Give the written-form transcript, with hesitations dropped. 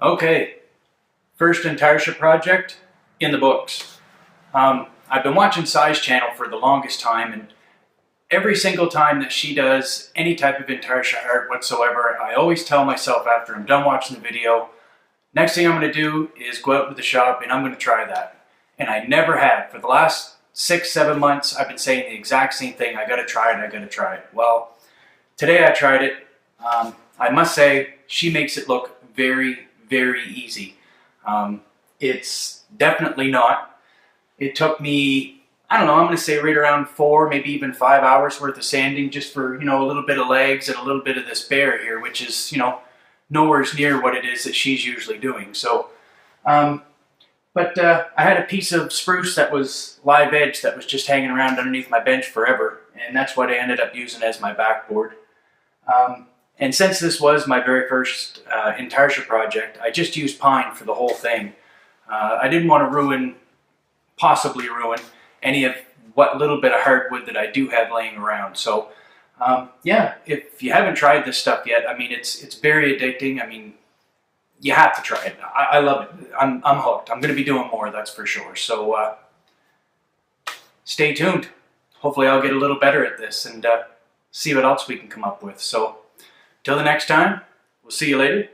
Okay, first Intarsia project in the books. I've been watching Sai's channel for the longest time, and every single time that she does any type of Intarsia art whatsoever, I always tell myself after I'm done watching the video, next thing I'm going to do is go out to the shop and I'm going to try that. And I never have. For the last 6-7 months, I've been saying the exact same thing. I got to try it, I got to try it. Well, today I tried it. I must say, she makes it look very, very easy. It's definitely not. It took me, I don't know, I'm going to say right around 4, maybe even 5 hours worth of sanding just for, a little bit of legs and a little bit of this bear here, which is, nowhere near what it is that she's usually doing. So, I had a piece of spruce that was live edge that was just hanging around underneath my bench forever, and that's what I ended up using as my backboard. And since this was my very first Intarsia project, I just used pine for the whole thing. I didn't want to possibly ruin any of what little bit of hardwood that I do have laying around. So yeah, if you haven't tried this stuff yet, I mean, it's very addicting. I mean, you have to try it. I love it. I'm hooked. I'm going to be doing more, that's for sure. So stay tuned. Hopefully I'll get a little better at this and see what else we can come up with. So till the next time, we'll see you later.